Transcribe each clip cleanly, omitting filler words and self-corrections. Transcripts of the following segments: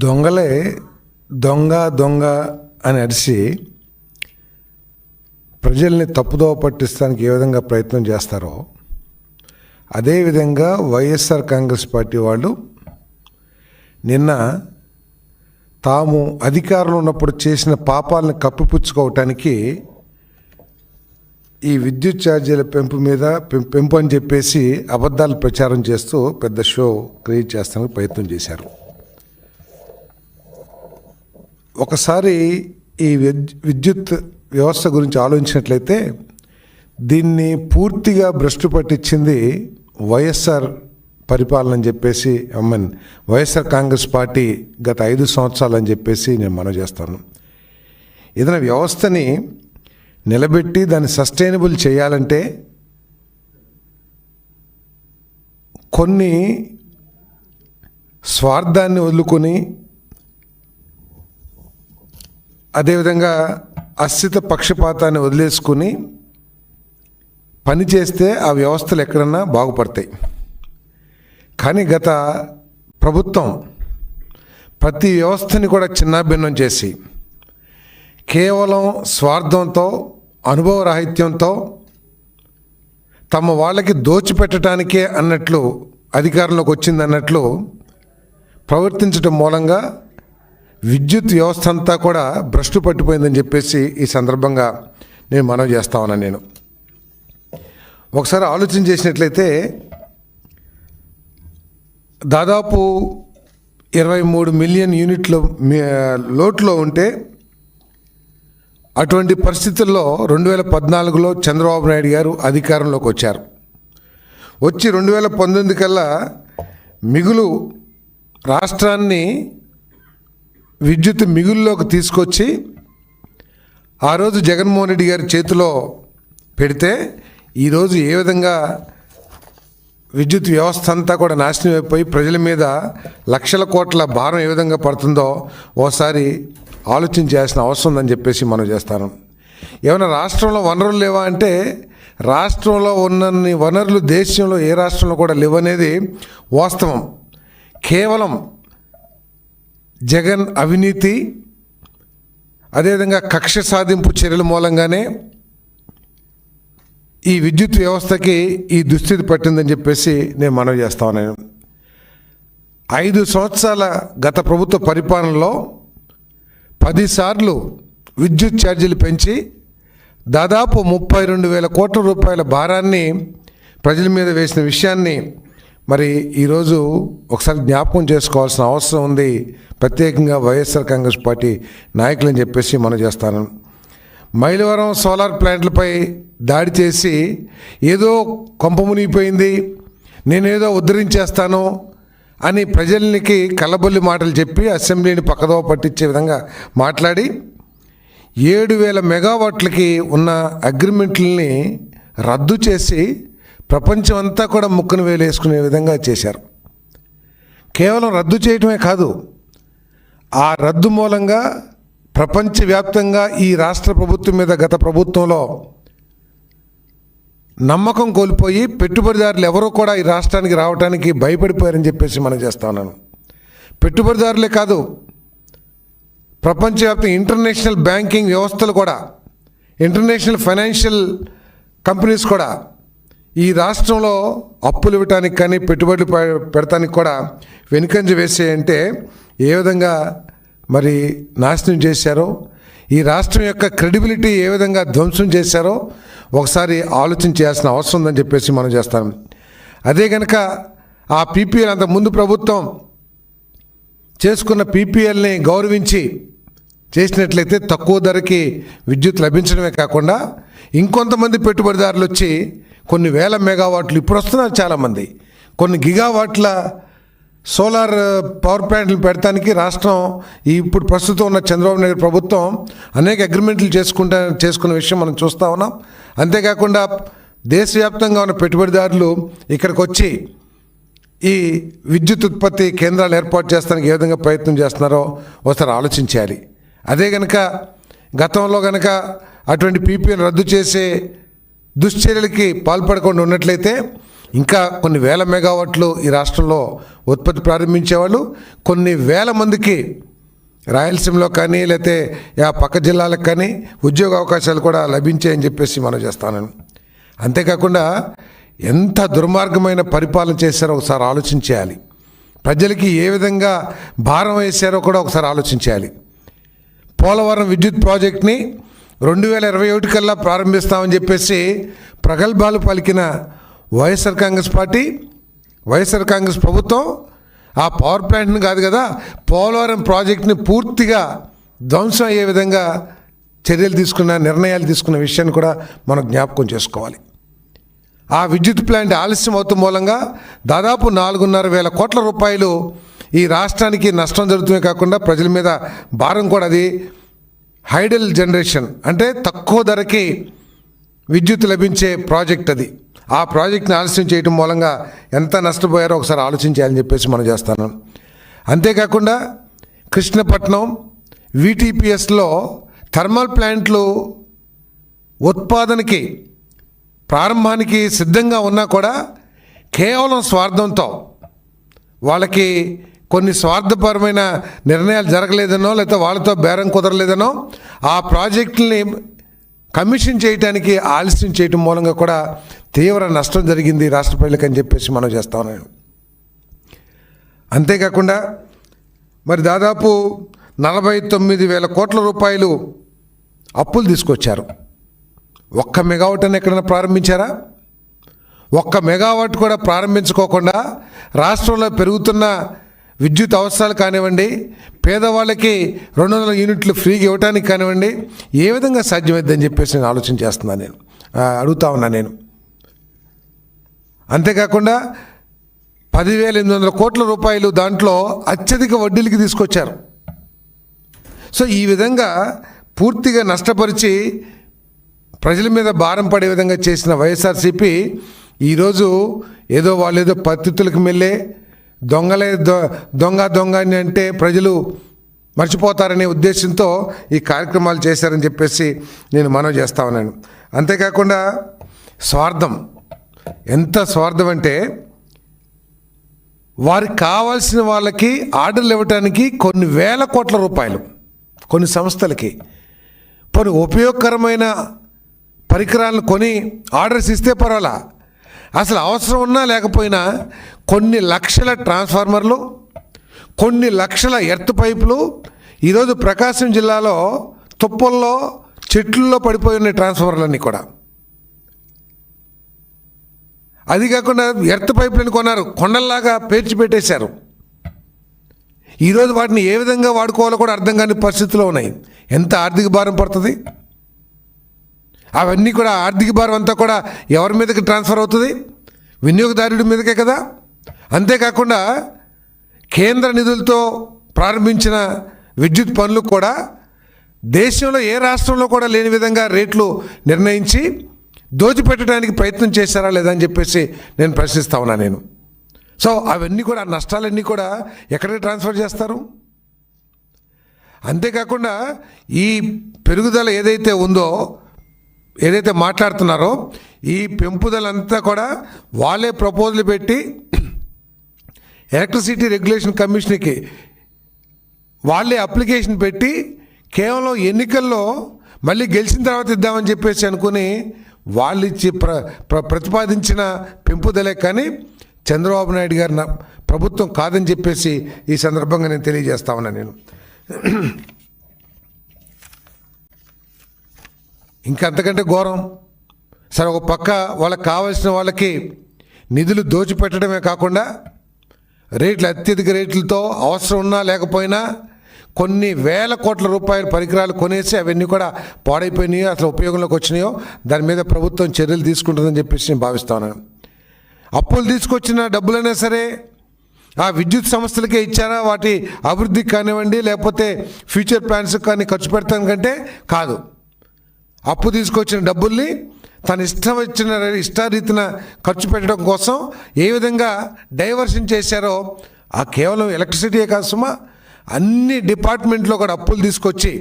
దొంగలే దొంగ దొంగ అని అరిచి ప్రజల్ని తప్పుదోవ పట్టించడానికి ఏ విధంగా ప్రయత్నం చేస్తారో అదేవిధంగా వైఎస్ఆర్ కాంగ్రెస్ పార్టీ వాళ్ళు నిన్న తాము అధికారంలో ఉన్నప్పుడు చేసిన పాపాలను కప్పిపుచ్చుకోవటానికి ఈ విద్యుత్ ఛార్జీల పెంపు అని చెప్పేసి అబద్ధాలు ప్రచారం చేస్తూ పెద్ద షో క్రియేట్ చేస్తానికి ప్రయత్నం చేశారు. ఒకసారి ఈ విద్యుత్ వ్యవస్థ గురించి ఆలోచించినట్లయితే దీన్ని పూర్తిగా భ్రష్టు పట్టించింది వైఎస్ఆర్ పరిపాలన అని చెప్పేసి వైఎస్ఆర్ కాంగ్రెస్ పార్టీ గత 5 సంవత్సరాలు అని చెప్పేసి నేను మనవి చేస్తాను. ఏదైనా వ్యవస్థని నిలబెట్టి దాన్ని సస్టైనబుల్ చేయాలంటే కొన్ని స్వార్థాన్ని వదులుకొని అదేవిధంగా అస్థిత పక్షపాతాన్ని వదిలేసుకుని పనిచేస్తే ఆ వ్యవస్థలు ఎక్కడన్నా బాగుపడతాయి. కానీ గత ప్రభుత్వం ప్రతి వ్యవస్థని కూడా చిన్నాభిన్నం చేసి కేవలం స్వార్థంతో అనుభవరాహిత్యంతో తమ వాళ్ళకి దోచిపెట్టడానికే అన్నట్లు అధికారంలోకి వచ్చిందన్నట్లు ప్రవర్తించడం మూలంగా విద్యుత్ వ్యవస్థ అంతా కూడా భ్రష్టు పట్టిపోయిందని చెప్పేసి ఈ సందర్భంగా నేను మనవి చేస్తా ఉన్నాను. నేను ఒకసారి ఆలోచన చేసినట్లయితే దాదాపు 23 మిలియన్ యూనిట్లు లోట్లో ఉంటే అటువంటి పరిస్థితుల్లో 2014లో చంద్రబాబు నాయుడు గారు అధికారంలోకి వచ్చారు. వచ్చి 2019 కల్లా మిగులు రాష్ట్రాన్ని విద్యుత్ మిగుల్లోకి తీసుకొచ్చి ఆ రోజు జగన్మోహన్ రెడ్డి గారి చేతిలో పెడితే ఈరోజు ఏ విధంగా విద్యుత్ వ్యవస్థ అంతా కూడా నాశనం అయిపోయి ప్రజల మీద లక్షల కోట్ల భారం ఏ విధంగా పడుతుందో ఓసారి ఆలోచన చేయాల్సిన అవసరం ఉందని చెప్పేసి మనం చేస్తాను. ఏమైనా రాష్ట్రంలో వనరులు లేవా అంటే రాష్ట్రంలో ఉన్నన్ని వనరులు దేశంలో ఏ రాష్ట్రంలో కూడా లేవనేది వాస్తవం. కేవలం జగన్ అవినీతి అదేవిధంగా కక్ష సాధింపు చర్యల మూలంగానే ఈ విద్యుత్ వ్యవస్థకి ఈ దుస్థితి పట్టిందని చెప్పేసి నేను మనవి చేస్తా ఉన్నాను. 5 సంవత్సరాల గత ప్రభుత్వ పరిపాలనలో 10 సార్లు విద్యుత్ ఛార్జీలు పెంచి దాదాపు 32,000 కోట్ల రూపాయల భారాన్ని ప్రజల మీద వేసిన విషయాన్ని మరి ఈరోజు ఒకసారి జ్ఞాపకం చేసుకోవాల్సిన అవసరం ఉంది, ప్రత్యేకంగా వైఎస్ఆర్ కాంగ్రెస్ పార్టీ నాయకులని చెప్పేసి మనం చేస్తాను. మైలవరం సోలార్ ప్లాంట్లపై దాడి చేసి ఏదో కొంప మునిగిపోయింది, నేనేదో ఉద్ధరించేస్తాను అని ప్రజలకి కల్లబొల్లి మాటలు చెప్పి అసెంబ్లీని పక్కదోవ పట్టించే విధంగా మాట్లాడి 7,000 మెగావాట్లకి ఉన్న అగ్రిమెంట్లని రద్దు చేసి ప్రపంచం అంతా కూడా ముక్కును వేలేసుకునే విధంగా చేశారు. కేవలం రద్దు చేయటమే కాదు, ఆ రద్దు మూలంగా ప్రపంచవ్యాప్తంగా ఈ రాష్ట్ర ప్రభుత్వం మీద గత ప్రభుత్వంలో నమ్మకం కోల్పోయి పెట్టుబడిదారులు ఎవరో కూడా ఈ రాష్ట్రానికి రావడానికి భయపడిపోయారని చెప్పేసి మనం చేస్తా ఉన్నాను. పెట్టుబడిదారులే కాదు, ప్రపంచవ్యాప్తంగా ఇంటర్నేషనల్ బ్యాంకింగ్ వ్యవస్థలు కూడా, ఇంటర్నేషనల్ ఫైనాన్షియల్ కంపెనీస్ కూడా ఈ రాష్ట్రంలో అప్పులు ఇవ్వటానికి కానీ పెట్టుబడులు పెడతానికి కూడా వెనుకంజ వేసేయంటే ఏ విధంగా మరి నాశనం చేశారో, ఈ రాష్ట్రం యొక్క క్రెడిబిలిటీ ఏ విధంగా ధ్వంసం చేశారో ఒకసారి ఆలోచన చేయాల్సిన అవసరం ఉందని చెప్పేసి మనం చేస్తాం. అదే కనుక ఆ పీపీఎల్ అంతకుముందు ప్రభుత్వం చేసుకున్న పీపీఎల్ని గౌరవించి చేసినట్లయితే తక్కువ ధరకి విద్యుత్ లభించడమే కాకుండా ఇంకొంతమంది పెట్టుబడిదారులు వచ్చి కొన్ని వేల మెగావాట్లు ఇప్పుడు వస్తున్నారు, చాలామంది కొన్ని గిగావాట్ల సోలార్ పవర్ ప్లాంట్లు పెడతానికి రాష్ట్రం ఇప్పుడు ప్రస్తుతం ఉన్న చంద్రబాబు నాయుడు ప్రభుత్వం అనేక అగ్రిమెంట్లు చేసుకున్న విషయం మనం చూస్తూ ఉన్నాం. అంతేకాకుండా దేశవ్యాప్తంగా ఉన్న పెట్టుబడిదారులు ఇక్కడికి వచ్చి ఈ విద్యుత్ ఉత్పత్తి కేంద్రాలు ఏర్పాటు చేస్తానికి ఏ విధంగా ప్రయత్నం చేస్తున్నారో ఒకసారి ఆలోచించాలి. అదే కనుక గతంలో కనుక అటువంటి పీపీఎల్ రద్దు చేసే దుశ్చర్యలకి పాల్పడకుండా ఉన్నట్లయితే ఇంకా కొన్ని వేల మెగావాట్లు ఈ రాష్ట్రంలో ఉత్పత్తి ప్రారంభించేవాళ్ళు, కొన్ని వేల మందికి రాయలసీమలో కానీ లేకపోతే ఆ పక్క జిల్లాలకు కానీ ఉద్యోగ అవకాశాలు కూడా లభించాయని చెప్పేసి మనం చేస్తాను. అంతేకాకుండా ఎంత దుర్మార్గమైన పరిపాలన చేశారో ఒకసారి ఆలోచించేయాలి. ప్రజలకి ఏ విధంగా భారం వేశారో కూడా ఒకసారి ఆలోచించాలి. పోలవరం విద్యుత్ ప్రాజెక్ట్ని 2021 కల్లా ప్రారంభిస్తామని చెప్పేసి ప్రగల్భాలు పలికిన వైఎస్ఆర్ కాంగ్రెస్ పార్టీ, వైఎస్ఆర్ కాంగ్రెస్ ప్రభుత్వం ఆ పవర్ ప్లాంట్ని కాదు కదా, పోలవరం ప్రాజెక్ట్ని పూర్తిగా ధ్వంసం అయ్యే విధంగా నిర్ణయాలు తీసుకున్న విషయాన్ని కూడా మనం జ్ఞాపకం చేసుకోవాలి. ఆ విద్యుత్ ప్లాంట్ ఆలస్యం అవుతున్న మూలంగా దాదాపు 4,500 కోట్ల రూపాయలు ఈ రాష్ట్రానికి నష్టం జరుగుతుమే కాకుండా ప్రజల మీద భారం కూడా. అది హైడల్ జనరేషన్ అంటే తక్కువ ధరకి విద్యుత్ లభించే ప్రాజెక్ట్ అది. ఆ ప్రాజెక్ట్ని ఆలస్యం చేయడం మూలంగా ఎంత నష్టపోయారో ఒకసారి ఆలోచించాలని చెప్పేసి మనం చేస్తాను. అంతేకాకుండా కృష్ణపట్నం VTPSలో థర్మల్ ప్లాంట్లు ఉత్పాదనకి ప్రారంభానికి సిద్ధంగా ఉన్నా కూడా కేవలం స్వార్థంతో వాళ్ళకి కొన్ని స్వార్థపరమైన నిర్ణయాలు జరగలేదనో లేకపోతే వాళ్ళతో బేరం కుదరలేదనో ఆ ప్రాజెక్టుల్ని కమిషన్ చేయడానికి ఆలస్యం చేయడం మూలంగా కూడా తీవ్ర నష్టం జరిగింది రాష్ట్ర ప్రజలకు అని చెప్పేసి మనం చేస్తా ఉన్నాను. అంతేకాకుండా మరి దాదాపు 49,000 కోట్ల రూపాయలు అప్పులు తీసుకొచ్చారు. ఒక్క మెగావాట్ అని ఎక్కడైనా ప్రారంభించారా? ఒక్క మెగావాట్ కూడా ప్రారంభించుకోకుండా రాష్ట్రంలో పెరుగుతున్న విద్యుత్ అవసరాలు కానివ్వండి, పేదవాళ్ళకి 200 యూనిట్లు ఫ్రీగా ఇవ్వడానికి కానివ్వండి, ఏ విధంగా సాధ్యమైద్దని చెప్పేసి నేను ఆలోచన చేస్తున్నాను, నేను అడుగుతా ఉన్నా నేను. అంతేకాకుండా 10,800 కోట్ల రూపాయలు దాంట్లో అత్యధిక వడ్డీలకి తీసుకొచ్చారు. సో ఈ విధంగా పూర్తిగా నష్టపరిచి ప్రజల మీద భారం పడే విధంగా చేసిన వైఎస్ఆర్సీపీ ఈరోజు ఏదో వాళ్ళు ఏదో పద్ధతులకు మెల్లే దొంగ అని అంటే ప్రజలు మర్చిపోతారనే ఉద్దేశంతో ఈ కార్యక్రమాలు చేశారని చెప్పేసి నేను మనవి చేస్తా ఉన్నాను. అంతేకాకుండా స్వార్థం, ఎంత స్వార్థం అంటే వారికి కావాల్సిన వాళ్ళకి ఆర్డర్లు ఇవ్వడానికి కొన్ని వేల కోట్ల రూపాయలు కొన్ని సంస్థలకి కొన్ని ఉపయోగకరమైన పరికరాలను కొని ఆర్డర్స్ ఇస్తే పర్వాలా, అసలు అవసరం ఉన్నా లేకపోయినా కొన్ని లక్షల ట్రాన్స్ఫార్మర్లు, కొన్ని లక్షల ఎర్త్ పైపులు ఈరోజు ప్రకాశం జిల్లాలో తుప్పల్లో చెట్లలో పడిపోయి ఉన్నాయి ట్రాన్స్ఫార్మర్లన్నీ కూడా. అది కాకుండా ఎర్త్ పైపులను కొన్నారు, కొండల్లాగా పేర్చి పెట్టేశారు. ఈరోజు వాటిని ఏ విధంగా వాడుకోవాలో కూడా అర్థం కాని పరిస్థితుల్లో ఉన్నాయి. ఎంత ఆర్థిక భారం పడుతుంది? అవన్నీ కూడా ఆర్థిక భారం అంతా కూడా ఎవరి మీదకి ట్రాన్స్ఫర్ అవుతుంది? వినియోగదారుడి మీదకే కదా. అంతేకాకుండా కేంద్ర నిధులతో ప్రారంభించిన విద్యుత్ పనులు కూడా దేశంలో ఏ రాష్ట్రంలో కూడా లేని విధంగా రేట్లు నిర్ణయించి దోచిపెట్టడానికి ప్రయత్నం చేశారా లేదా అని చెప్పేసి నేను ప్రశ్నిస్తా ఉన్నా నేను. సో అవన్నీ కూడా నష్టాలన్నీ కూడా ఎక్కడికి ట్రాన్స్ఫర్ చేస్తారు? అంతేకాకుండా ఈ పెరుగుదల ఏదైతే ఉందో, ఏదైతే మాట్లాడుతున్నారో ఈ పెంపుదలంతా కూడా వాళ్ళే ప్రపోజల్ పెట్టి ఎలక్ట్రిసిటీ రెగ్యులేషన్ కమిషన్కి వాళ్ళే అప్లికేషన్ పెట్టి కేవలం ఎన్నికల్లో మళ్ళీ గెలిచిన తర్వాత ఇద్దామని చెప్పేసి అనుకుని వాళ్ళు ఇచ్చి ప్రతిపాదించిన పెంపుదలే కానీ చంద్రబాబు నాయుడు గారి ప్రభుత్వం కాదని చెప్పేసి ఈ సందర్భంగా నేను తెలియజేస్తా ఉన్నా నేను. ఇంకంతకంటే ఘోరం. సరే, ఒక పక్క వాళ్ళకి కావాల్సిన వాళ్ళకి నిధులు దోచిపెట్టడమే కాకుండా రేట్లు అత్యధిక రేట్లతో అవసరం ఉన్నా లేకపోయినా కొన్ని వేల కోట్ల రూపాయల పరికరాలు కొనేసి అవన్నీ కూడా పాడైపోయినాయో అసలు ఉపయోగంలోకి వచ్చినాయో దాని మీద ప్రభుత్వం చర్యలు తీసుకుంటుందని చెప్పేసి నేను భావిస్తాను. అప్పులు తీసుకొచ్చిన డబ్బులైనా సరే ఆ విద్యుత్ సంస్థలకే ఇచ్చారా? వాటి అభివృద్ధికి కానివ్వండి లేకపోతే ఫ్యూచర్ ప్లాన్స్ కానీ ఖర్చు పెడతానికంటే కాదు. అప్పు తీసుకొచ్చిన డబ్బుల్ని తన ఇష్టారీతిన ఖర్చు పెట్టడం కోసం ఏ విధంగా డైవర్షన్ చేశారో ఆ కేవలం ఎలక్ట్రిసిటీయే కాదు సుమా, అన్ని డిపార్ట్మెంట్లో కూడా అప్పులు తీసుకొచ్చి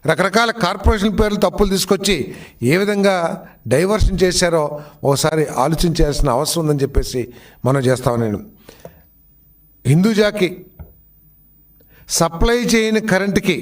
రకరకాల కార్పొరేషన్ పేర్లు తప్పులు తీసుకొచ్చి ఏ విధంగా డైవర్షన్ చేశారో ఒకసారి ఆలోచించాల్సిన అవసరం ఉందని చెప్పేసి మనం చేస్తాను. నేను హిందూజాకి సప్లై చేయని కరెంటుకి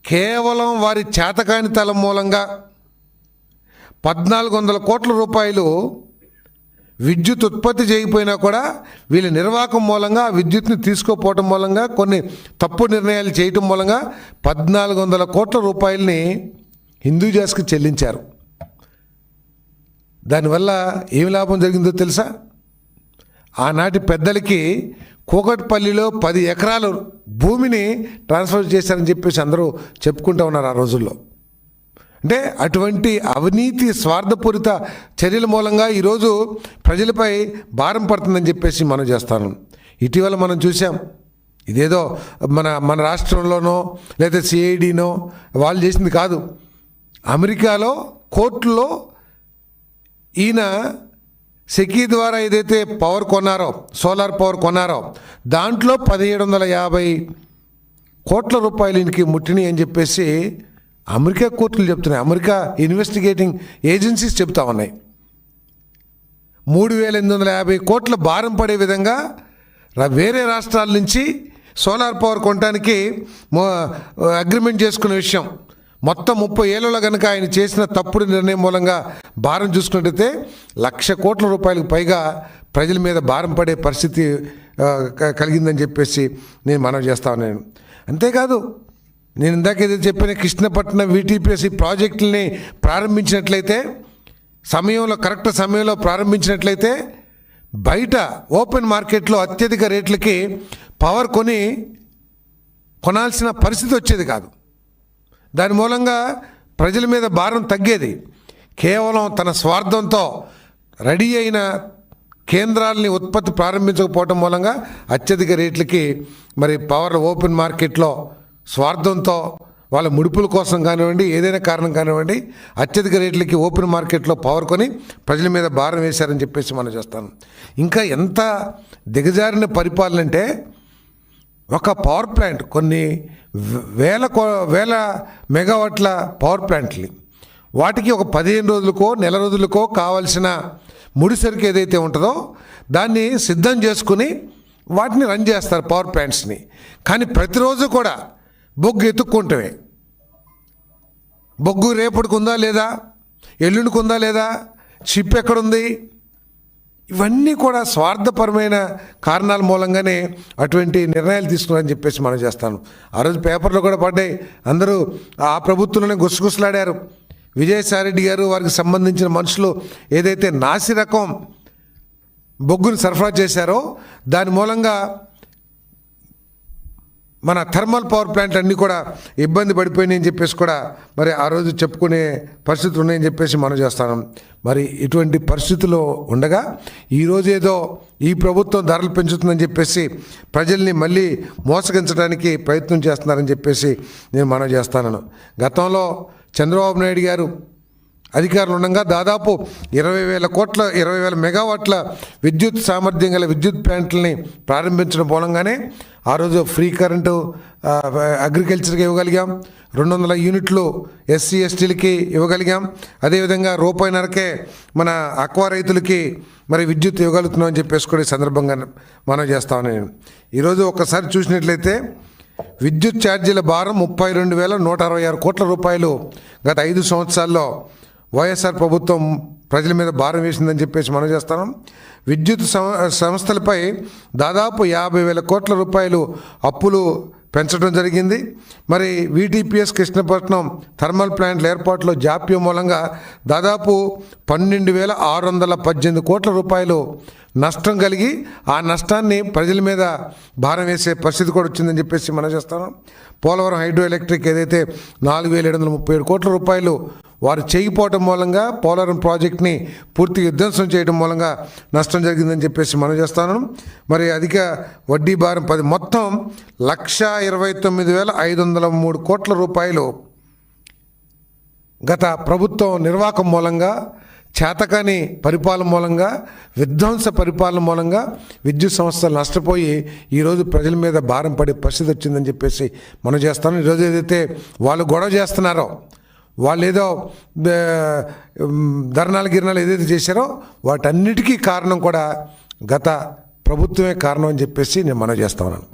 కేవలం వారి చేతకానితనం మూలంగా 1,400 కోట్ల రూపాయలు విద్యుత్ ఉత్పత్తి చేయకపోయినా కూడా వీళ్ళ నిర్వాహకం మూలంగా విద్యుత్ని తీసుకోపోవటం మూలంగా కొన్ని తప్పు నిర్ణయాలు చేయటం మూలంగా 1,400 కోట్ల రూపాయలని హిందూజాస్కి చెల్లించారు. దానివల్ల ఏమి లాభం జరిగిందో తెలుసా? ఆనాటి పెద్దలకి కూకట్పల్లిలో 10 ఎకరాలు భూమిని ట్రాన్స్ఫర్ చేశారని చెప్పేసి అందరూ చెప్పుకుంటూ ఉన్నారు ఆ రోజుల్లో. అంటే అటువంటి అవినీతి స్వార్థపూరిత చర్యల మూలంగా ఈరోజు ప్రజలపై భారం పడుతుందని చెప్పేసి మనం చేస్తాను. ఇటీవల మనం చూసాం, ఇదేదో మన రాష్ట్రంలోనో లేదా సిఐడినో వాళ్ళు చేసింది కాదు. అమెరికాలో కోర్టులో ఈయన సెకీ ద్వారా ఏదైతే పవర్ కొన్నారో, సోలార్ పవర్ కొన్నారో దాంట్లో 1,750 కోట్ల రూపాయలు ఈయనకి ముట్టినాయి అని చెప్పేసి అమెరికా కోర్టులు చెప్తున్నాయి. అమెరికా ఇన్వెస్టిగేటింగ్ ఏజెన్సీస్ చెప్తా ఉన్నాయి. 3,850 కోట్ల భారం పడే విధంగా వేరే రాష్ట్రాల నుంచి సోలార్ పవర్ కొనడానికి అగ్రిమెంట్ చేసుకునే విషయం మొత్తం 30 ఏళ్ళలో కనుక ఆయన చేసిన తప్పుడు నిర్ణయం మూలంగా భారం చూసుకున్నట్టయితే 1,00,000 కోట్ల రూపాయలకు పైగా ప్రజల మీద భారం పడే పరిస్థితి కలిగిందని చెప్పేసి నేను మనవి చేస్తాను. అంతేకాదు, నేను ఇందాక ఏదైతే చెప్పిన కృష్ణపట్నం VTPC ప్రాజెక్టుల్ని ప్రారంభించినట్లయితే కరెక్ట్ సమయంలో ప్రారంభించినట్లయితే బయట ఓపెన్ మార్కెట్లో అత్యధిక రేట్లకి పవర్ కొనాల్సిన పరిస్థితి వచ్చేది కాదు. దాని మూలంగా ప్రజల మీద భారం తగ్గేది. కేవలం తన స్వార్థంతో రెడీ అయిన కేంద్రాలని ఉత్పత్తి ప్రారంభించకపోవటం మూలంగా అత్యధిక రేట్లకి పవర్ ఓపెన్ మార్కెట్లో స్వార్థంతో వాళ్ళ ముడుపుల కోసం కానివ్వండి, ఏదైనా కారణం కానివ్వండి, అత్యధిక రేట్లకి ఓపెన్ మార్కెట్లో పవర్ కొని ప్రజల మీద భారం వేశారని చెప్పేసి మనం చేస్తాను. ఇంకా ఎంత దిగజారిన పరిపాలన అంటే, ఒక పవర్ ప్లాంట్ కొన్ని వేల మెగావాట్ల పవర్ ప్లాంట్లు, వాటికి ఒక 15 రోజులకో నెల రోజులకో కావాల్సిన ముడిసరికి ఏదైతే ఉంటుందో దాన్ని సిద్ధం చేసుకుని వాటిని రన్ చేస్తారు పవర్ ప్లాంట్స్ని. కానీ ప్రతిరోజు కూడా బొగ్గు ఎత్తుక్కుంటమే. బొగ్గు రేపటికి ఉందా లేదా, ఎల్లుండికి ఉందా లేదా, షిప్ ఎక్కడుంది, ఇవన్నీ కూడా స్వార్థపరమైన కారణాల మూలంగానే అటువంటి నిర్ణయాలు తీసుకున్నారని చెప్పేసి మనం చేస్తాను. ఆ రోజు పేపర్లో కూడా పడ్డాయి. అందరూ ఆ ప్రభుత్వంలోనే గుసగుసలాడారు. విజయసాయిరెడ్డి గారు వారికి సంబంధించిన మనుషులు ఏదైతే నాసి రకం బొగ్గును సరఫరా చేశారో దాని మూలంగా మన థర్మల్ పవర్ ప్లాంట్ అన్నీ కూడా ఇబ్బంది పడిపోయినాయి అని చెప్పేసి కూడా ఆ రోజు చెప్పుకునే పరిస్థితులు ఉన్నాయని చెప్పేసి మనం చేస్తాను. ఇటువంటి పరిస్థితుల్లో ఉండగా ఈరోజు ఏదో ఈ ప్రభుత్వం ధరలు పెంచుతుందని చెప్పేసి ప్రజల్ని మళ్ళీ మోసగించడానికి ప్రయత్నం చేస్తున్నారని చెప్పేసి నేను మనం చేస్తాను. గతంలో చంద్రబాబు నాయుడు గారు అధికారులు ఉండగా దాదాపు 20,000 మెగావాట్ల విద్యుత్ సామర్థ్యం గల విద్యుత్ ప్లాంట్లని ప్రారంభించడం మూలంగానే ఆ రోజు ఫ్రీ కరెంటు అగ్రికల్చర్కి ఇవ్వగలిగాం, 200 యూనిట్లు SC STలకి ఇవ్వగలిగాం. అదేవిధంగా ₹1.5కే మన అక్వా రైతులకి విద్యుత్ ఇవ్వగలుగుతున్నాం అని చెప్పేసి కూడా ఈ సందర్భంగా మనం చేస్తామని. ఈరోజు ఒక్కసారి చూసినట్లయితే విద్యుత్ ఛార్జీల భారం 32,166 కోట్ల రూపాయలు గత 5 సంవత్సరాల్లో వైఎస్ఆర్ ప్రభుత్వం ప్రజల మీద భారం వేసిందని చెప్పేసి మనం చేస్తాం. విద్యుత్ సంస్థలపై దాదాపు 50,000 కోట్ల రూపాయలు అప్పులు పెంచడం జరిగింది. VTPS కృష్ణపట్నం థర్మల్ ప్లాంట్ల ఏర్పాటులో జాప్యం మూలంగా దాదాపు 12,618 కోట్ల రూపాయలు నష్టం కలిగి ఆ నష్టాన్ని ప్రజల మీద భారం వేసే పరిస్థితి కూడా వచ్చిందని చెప్పేసి మనం చేస్తాం. పోలవరం హైడ్రో ఎలక్ట్రిక్ ఏదైతే 4,737 కోట్ల రూపాయలు వారు చేయకపోవటం మూలంగా పోలవరం ప్రాజెక్ట్ని పూర్తిగా విధ్వంసం చేయడం మూలంగా నష్టం జరిగిందని చెప్పేసి మనం చేస్తాను. అధిక వడ్డీ భారం మొత్తం 1,29,503 కోట్ల రూపాయలు గత ప్రభుత్వం నిర్వాహకం మూలంగా చేతకాని పరిపాలన మూలంగా, విధ్వంస పరిపాలన మూలంగా విద్యుత్ సంస్థలు నష్టపోయి ఈరోజు ప్రజల మీద భారం పడే పరిస్థితి వచ్చిందని చెప్పేసి మనం చేస్తాం. ఈరోజు ఏదైతే వాళ్ళు గొడవ చేస్తున్నారో, వాళ్ళు ఏదో ధర్నాలు గిరణాలు ఏదైతే చేశారో వాటన్నిటికీ కారణం కూడా గత ప్రభుత్వమే కారణం అని చెప్పేసి నేను మనం చేస్తా ఉన్నాను.